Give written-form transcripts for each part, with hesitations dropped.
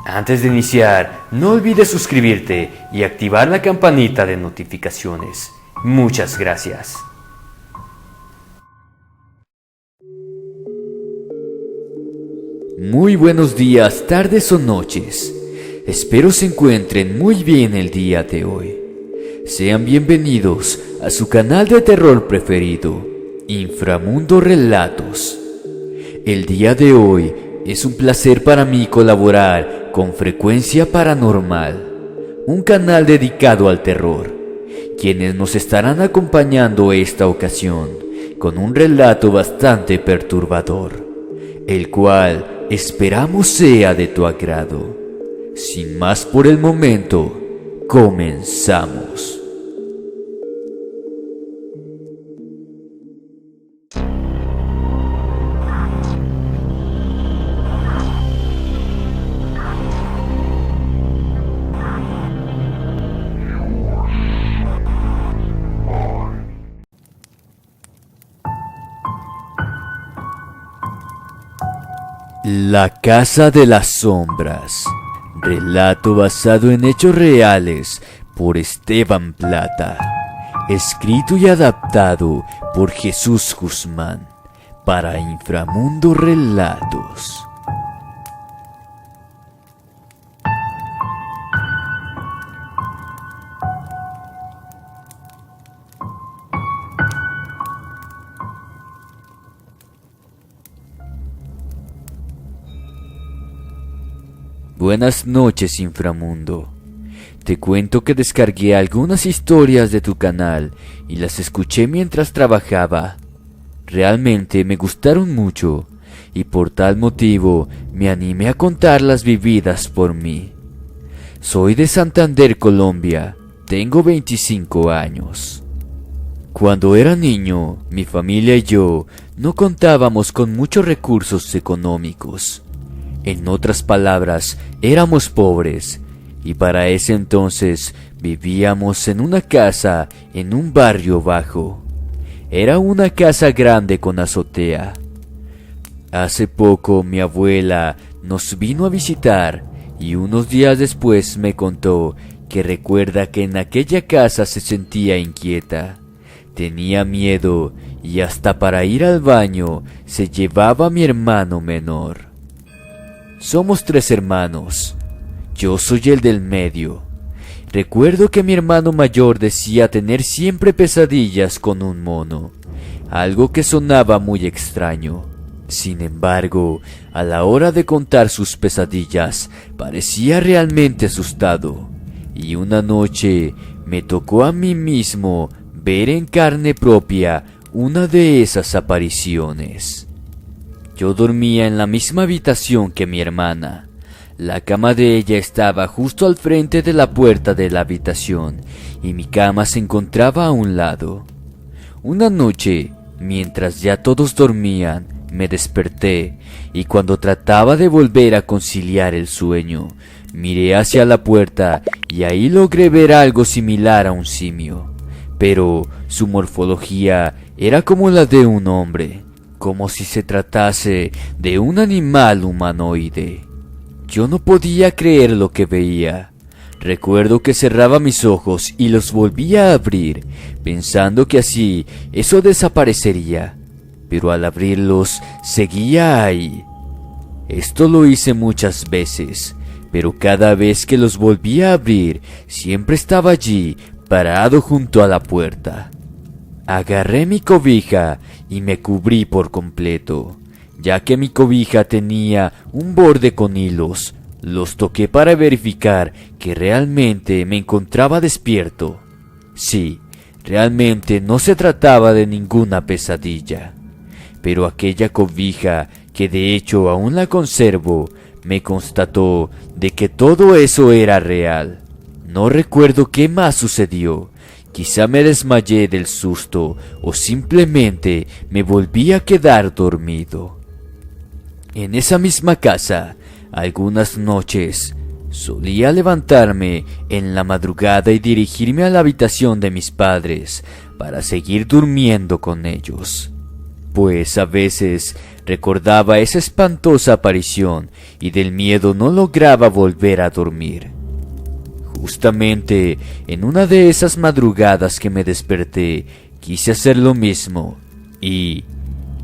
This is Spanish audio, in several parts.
Antes de iniciar, no olvides suscribirte y activar la campanita de notificaciones. Muchas gracias. Muy buenos días, tardes o noches. Espero se encuentren muy bien el día de hoy. Sean bienvenidos a su canal de terror preferido, Inframundo Relatos. El día de hoy es un placer para mí colaborar con Frecuencia Paranormal, un canal dedicado al terror, quienes nos estarán acompañando esta ocasión con un relato bastante perturbador, el cual esperamos sea de tu agrado. Sin más por el momento, comenzamos. La Casa de las Sombras. Relato basado en hechos reales por Esteban Plata. Escrito y adaptado por Jesús Guzmán para Inframundo Relatos. Buenas noches, Inframundo. Te cuento que descargué algunas historias de tu canal y las escuché mientras trabajaba. Realmente me gustaron mucho y por tal motivo me animé a contar las vividas por mí. Soy de Santander, Colombia. Tengo 25 años. Cuando era niño, mi familia y yo no contábamos con muchos recursos económicos. En otras palabras, éramos pobres, y para ese entonces vivíamos en una casa en un barrio bajo. Era una casa grande con azotea. Hace poco mi abuela nos vino a visitar y unos días después me contó que recuerda que en aquella casa se sentía inquieta, tenía miedo y hasta para ir al baño se llevaba a mi hermano menor. Somos 3 hermanos. Yo soy el del medio. Recuerdo que mi hermano mayor decía tener siempre pesadillas con un mono, algo que sonaba muy extraño. Sin embargo, a la hora de contar sus pesadillas, parecía realmente asustado. Y una noche me tocó a mí mismo ver en carne propia una de esas apariciones. Yo dormía en la misma habitación que mi hermana. La cama de ella estaba justo al frente de la puerta de la habitación y mi cama se encontraba a un lado. Una noche, mientras ya todos dormían, me desperté y cuando trataba de volver a conciliar el sueño, miré hacia la puerta y ahí logré ver algo similar a un simio, pero su morfología era como la de un hombre, como si se tratase de un animal humanoide. Yo no podía creer lo que veía. Recuerdo que cerraba mis ojos y los volvía a abrir, pensando que así eso desaparecería, pero al abrirlos seguía ahí. Esto lo hice muchas veces, pero cada vez que los volvía a abrir, siempre estaba allí, parado junto a la puerta. Agarré mi cobija y me cubrí por completo, ya que mi cobija tenía un borde con hilos. Los toqué para verificar que realmente me encontraba despierto. Sí, realmente no se trataba de ninguna pesadilla. Pero aquella cobija, que de hecho aún la conservo, me constató de que todo eso era real. No recuerdo qué más sucedió. Quizá me desmayé del susto o simplemente me volví a quedar dormido. En esa misma casa, algunas noches, solía levantarme en la madrugada y dirigirme a la habitación de mis padres para seguir durmiendo con ellos, pues a veces recordaba esa espantosa aparición y del miedo no lograba volver a dormir. Justamente en una de esas madrugadas que me desperté, quise hacer lo mismo y,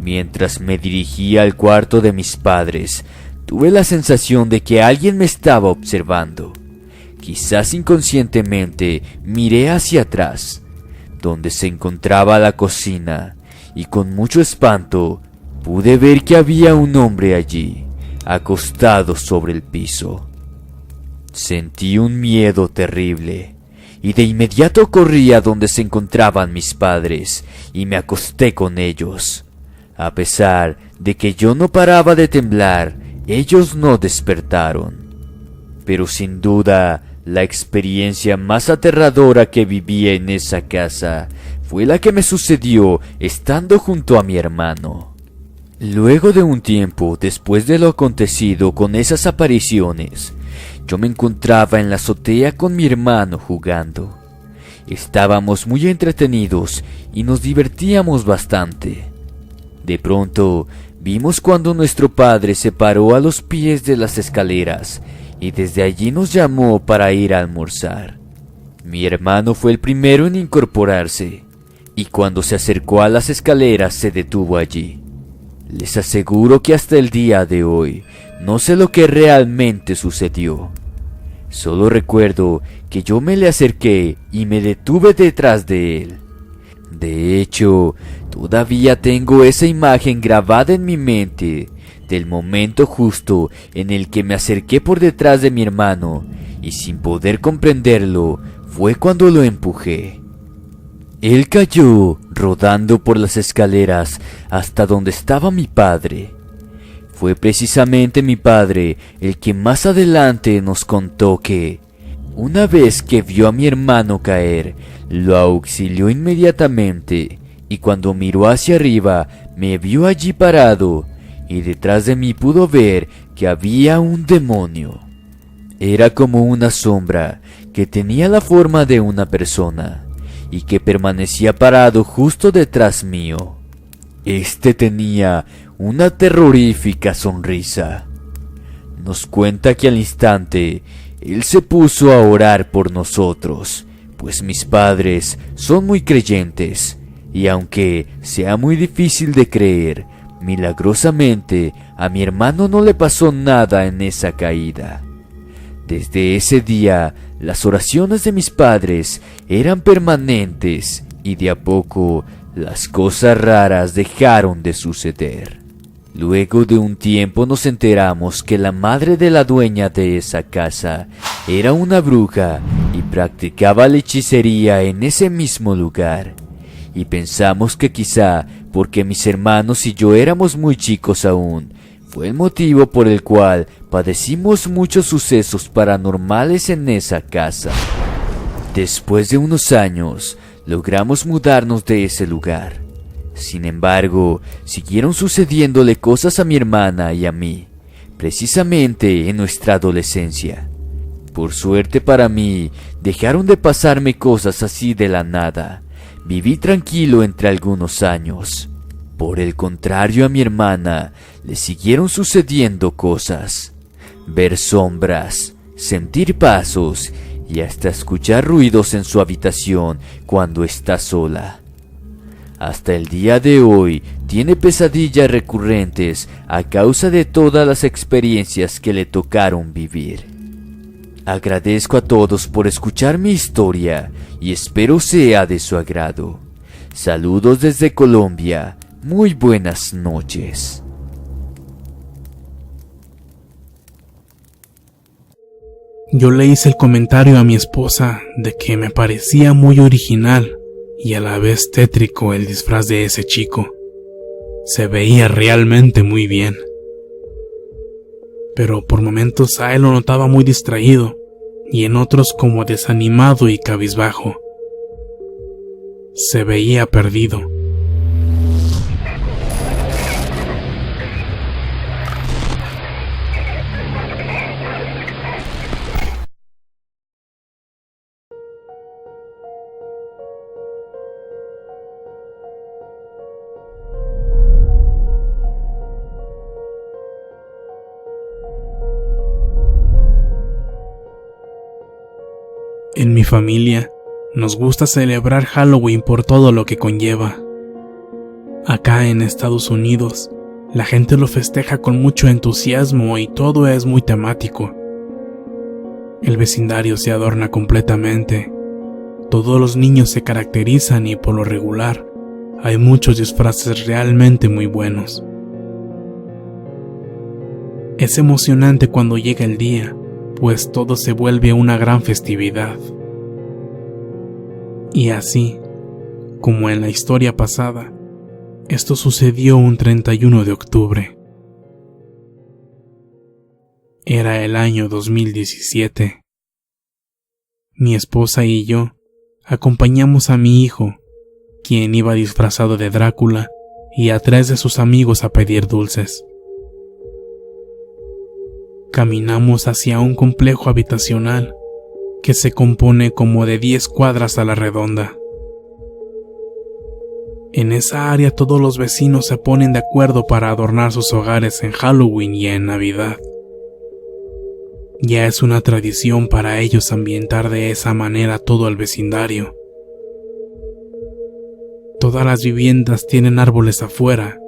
mientras me dirigía al cuarto de mis padres, tuve la sensación de que alguien me estaba observando. Quizás inconscientemente miré hacia atrás, donde se encontraba la cocina, y con mucho espanto pude ver que había un hombre allí, acostado sobre el piso. Sentí un miedo terrible, y de inmediato corrí a donde se encontraban mis padres, y me acosté con ellos. A pesar de que yo no paraba de temblar, ellos no despertaron. Pero sin duda, la experiencia más aterradora que viví en esa casa fue la que me sucedió estando junto a mi hermano. Luego de un tiempo, después de lo acontecido con esas apariciones, yo me encontraba en la azotea con mi hermano jugando. Estábamos muy entretenidos y nos divertíamos bastante. De pronto, vimos cuando nuestro padre se paró a los pies de las escaleras y desde allí nos llamó para ir a almorzar. Mi hermano fue el primero en incorporarse y cuando se acercó a las escaleras se detuvo allí. Les aseguro que hasta el día de hoy no sé lo que realmente sucedió. Solo recuerdo que yo me le acerqué y me detuve detrás de él. De hecho, todavía tengo esa imagen grabada en mi mente del momento justo en el que me acerqué por detrás de mi hermano y sin poder comprenderlo fue cuando lo empujé. Él cayó rodando por las escaleras hasta donde estaba mi padre. Fue precisamente mi padre el que más adelante nos contó que, una vez que vio a mi hermano caer, lo auxilió inmediatamente y cuando miró hacia arriba me vio allí parado y detrás de mí pudo ver que había un demonio. Era como una sombra que tenía la forma de una persona y que permanecía parado justo detrás mío. Este tenía una terrorífica sonrisa. Nos cuenta que al instante él se puso a orar por nosotros, pues mis padres son muy creyentes, y aunque sea muy difícil de creer, milagrosamente a mi hermano no le pasó nada en esa caída. Desde ese día, las oraciones de mis padres eran permanentes y de a poco las cosas raras dejaron de suceder. Luego de un tiempo nos enteramos que la madre de la dueña de esa casa era una bruja y practicaba la hechicería en ese mismo lugar. Y pensamos que quizá porque mis hermanos y yo éramos muy chicos aún, fue el motivo por el cual padecimos muchos sucesos paranormales en esa casa. Después de unos años, logramos mudarnos de ese lugar. Sin embargo, siguieron sucediéndole cosas a mi hermana y a mí, precisamente en nuestra adolescencia. Por suerte para mí, dejaron de pasarme cosas así de la nada. Viví tranquilo entre algunos años. Por el contrario, a mi hermana le siguieron sucediendo cosas. Ver sombras, sentir pasos y hasta escuchar ruidos en su habitación cuando está sola. Hasta el día de hoy tiene pesadillas recurrentes a causa de todas las experiencias que le tocaron vivir. Agradezco a todos por escuchar mi historia y espero sea de su agrado. Saludos desde Colombia. Muy buenas noches. Yo le hice el comentario a mi esposa de que me parecía muy original y a la vez tétrico el disfraz de ese chico. Se veía realmente muy bien. Pero por momentos a él lo notaba muy distraído y en otros como desanimado y cabizbajo. Se veía perdido. En mi familia, nos gusta celebrar Halloween por todo lo que conlleva. Acá en Estados Unidos, la gente lo festeja con mucho entusiasmo y todo es muy temático. El vecindario se adorna completamente. Todos los niños se caracterizan y por lo regular, hay muchos disfraces realmente muy buenos. Es emocionante cuando llega el día, pues todo se vuelve una gran festividad. Y así, como en la historia pasada, esto sucedió un 31 de octubre. Era el año 2017. Mi esposa y yo acompañamos a mi hijo, quien iba disfrazado de Drácula, y a 3 de sus amigos a pedir dulces. Caminamos hacia un complejo habitacional que se compone como de 10 cuadras a la redonda. En esa área todos los vecinos se ponen de acuerdo para adornar sus hogares en Halloween y en Navidad. Ya es una tradición para ellos ambientar de esa manera todo el vecindario. Todas las viviendas tienen árboles afuera,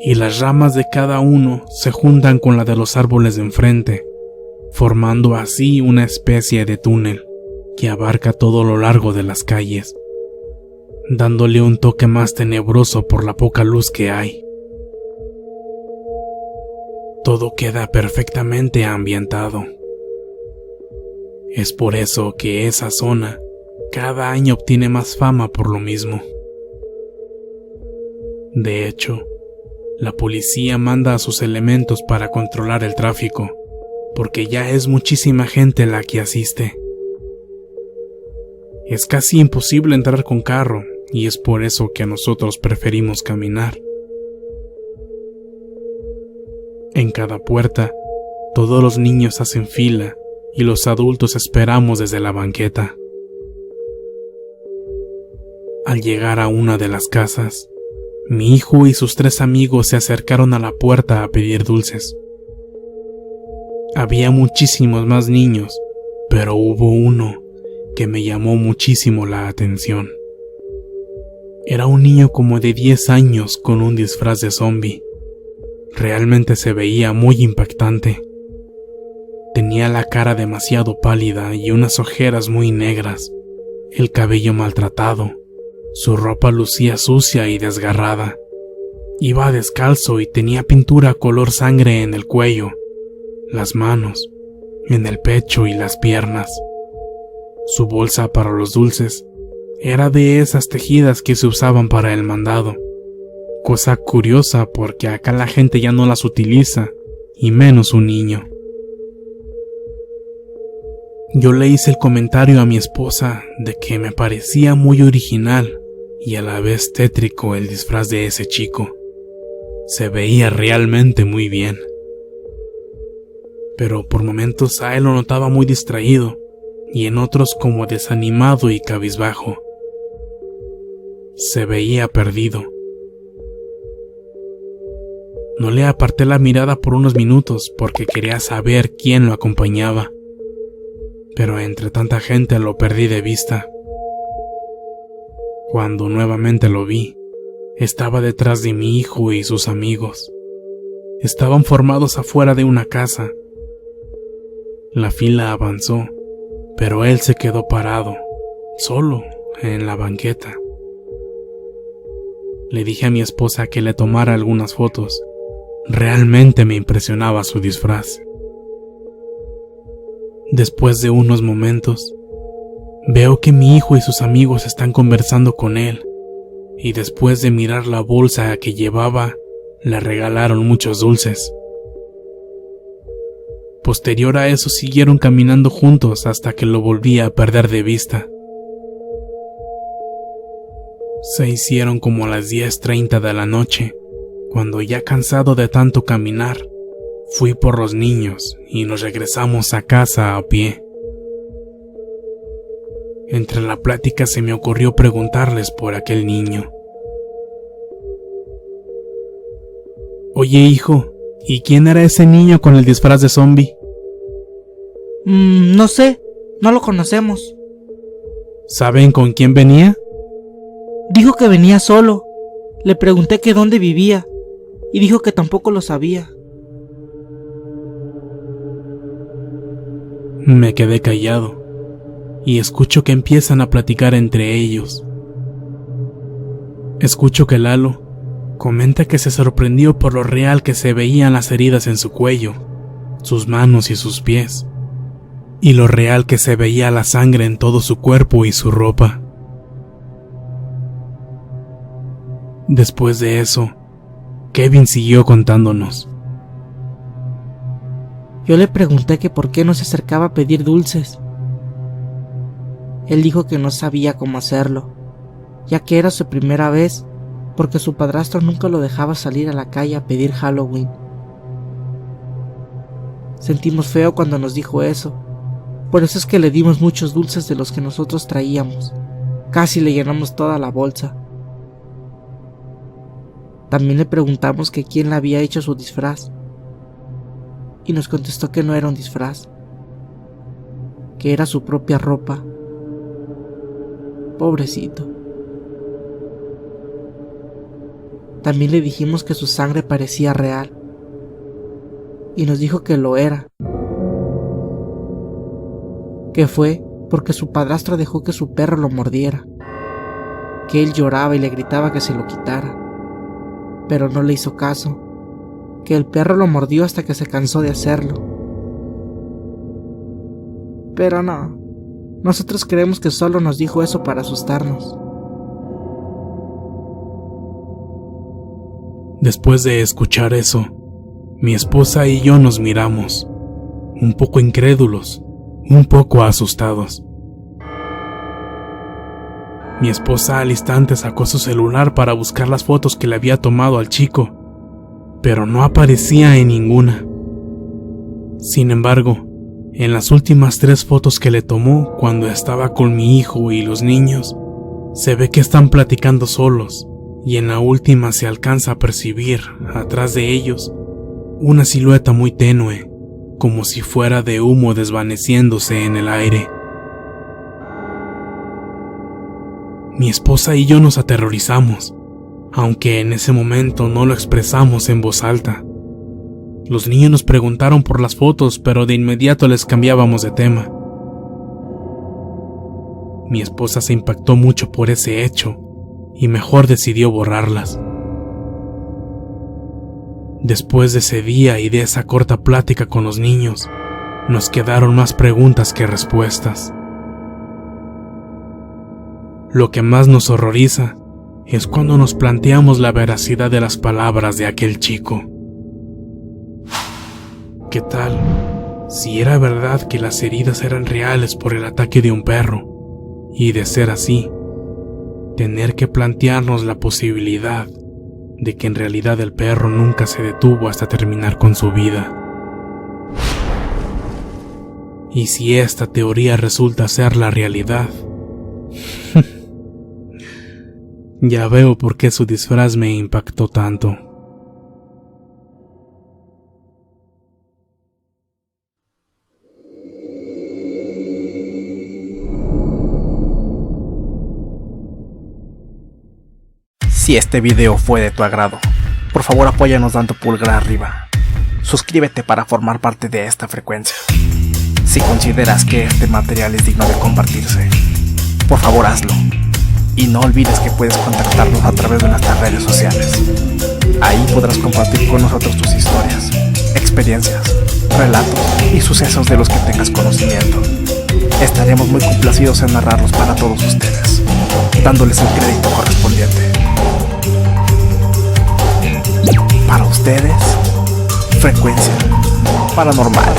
y las ramas de cada uno se juntan con la de los árboles de enfrente, formando así una especie de túnel que abarca todo lo largo de las calles, dándole un toque más tenebroso por la poca luz que hay. Todo queda perfectamente ambientado. Es por eso que esa zona cada año obtiene más fama por lo mismo. De hecho, la policía manda a sus elementos para controlar el tráfico, porque ya es muchísima gente la que asiste. Es casi imposible entrar con carro, y es por eso que nosotros preferimos caminar. En cada puerta, todos los niños hacen fila, y los adultos esperamos desde la banqueta. Al llegar a una de las casas, mi hijo y sus 3 amigos se acercaron a la puerta a pedir dulces. Había muchísimos más niños, pero hubo uno que me llamó muchísimo la atención. Era un niño como de 10 años con un disfraz de zombie. Realmente se veía muy impactante. Tenía la cara demasiado pálida y unas ojeras muy negras, el cabello maltratado. Su ropa lucía sucia y desgarrada. Iba descalzo y tenía pintura color sangre en el cuello, las manos, en el pecho y las piernas. Su bolsa para los dulces era de esas tejidas que se usaban para el mandado. Cosa curiosa porque acá la gente ya no las utiliza, y menos un niño. Yo le hice el comentario a mi esposa de que me parecía muy original y a la vez tétrico el disfraz de ese chico. Se veía realmente muy bien. Pero por momentos a él lo notaba muy distraído y en otros como desanimado y cabizbajo. Se veía perdido. No le aparté la mirada por unos minutos porque quería saber quién lo acompañaba. Pero entre tanta gente lo perdí de vista. Cuando nuevamente lo vi, estaba detrás de mi hijo y sus amigos. Estaban formados afuera de una casa. La fila avanzó, pero él se quedó parado, solo, en la banqueta. Le dije a mi esposa que le tomara algunas fotos. Realmente me impresionaba su disfraz. Después de unos momentos, veo que mi hijo y sus amigos están conversando con él, y después de mirar la bolsa que llevaba, le regalaron muchos dulces. Posterior a eso siguieron caminando juntos hasta que lo volví a perder de vista. Se hicieron como las 10:30 de la noche, cuando ya cansado de tanto caminar, fui por los niños y nos regresamos a casa a pie. Entre la plática se me ocurrió preguntarles por aquel niño. Oye, hijo, ¿y quién era ese niño con el disfraz de zombie? No sé, no lo conocemos. ¿Saben con quién venía? Dijo que venía solo. Le pregunté que dónde vivía y dijo que tampoco lo sabía. Me quedé callado y escucho que empiezan a platicar entre ellos. Escucho que Lalo comenta que se sorprendió por lo real que se veían las heridas en su cuello, sus manos y sus pies, y lo real que se veía la sangre en todo su cuerpo y su ropa. Después de eso, Kevin siguió contándonos. Yo le pregunté que por qué no se acercaba a pedir dulces. Él dijo que no sabía cómo hacerlo, ya que era su primera vez, porque su padrastro nunca lo dejaba salir a la calle a pedir Halloween. Sentimos feo cuando nos dijo eso, por eso es que le dimos muchos dulces de los que nosotros traíamos. Casi le llenamos toda la bolsa. También le preguntamos que quién le había hecho su disfraz, y nos contestó que no era un disfraz, que era su propia ropa. Pobrecito. También le dijimos que su sangre parecía real, y nos dijo que lo era, que fue porque su padrastro dejó que su perro lo mordiera, que él lloraba y le gritaba que se lo quitara, pero no le hizo caso, que el perro lo mordió hasta que se cansó de hacerlo. Pero no, nosotros creemos que solo nos dijo eso para asustarnos. Después de escuchar eso, mi esposa y yo nos miramos, un poco incrédulos, un poco asustados. Mi esposa al instante sacó su celular para buscar las fotos que le había tomado al chico, pero no aparecía en ninguna. Sin embargo, en las últimas 3 fotos que le tomó cuando estaba con mi hijo y los niños, se ve que están platicando solos, y en la última se alcanza a percibir, atrás de ellos, una silueta muy tenue, como si fuera de humo desvaneciéndose en el aire. Mi esposa y yo nos aterrorizamos, aunque en ese momento no lo expresamos en voz alta. Los niños nos preguntaron por las fotos, pero de inmediato les cambiábamos de tema. Mi esposa se impactó mucho por ese hecho y mejor decidió borrarlas. Después de ese día y de esa corta plática con los niños, nos quedaron más preguntas que respuestas. Lo que más nos horroriza es cuando nos planteamos la veracidad de las palabras de aquel chico. ¿Qué tal si era verdad que las heridas eran reales por el ataque de un perro? Y de ser así, tener que plantearnos la posibilidad de que en realidad el perro nunca se detuvo hasta terminar con su vida. Y si esta teoría resulta ser la realidad, ya veo por qué su disfraz me impactó tanto. Si este video fue de tu agrado, por favor apóyanos dando pulgar arriba. Suscríbete para formar parte de esta frecuencia. Si consideras que este material es digno de compartirse, por favor hazlo. Y no olvides que puedes contactarnos a través de nuestras redes sociales. Ahí podrás compartir con nosotros tus historias, experiencias, relatos y sucesos de los que tengas conocimiento. Estaremos muy complacidos en narrarlos para todos ustedes, dándoles el crédito correspondiente. Para ustedes, Frecuencia Paranormal.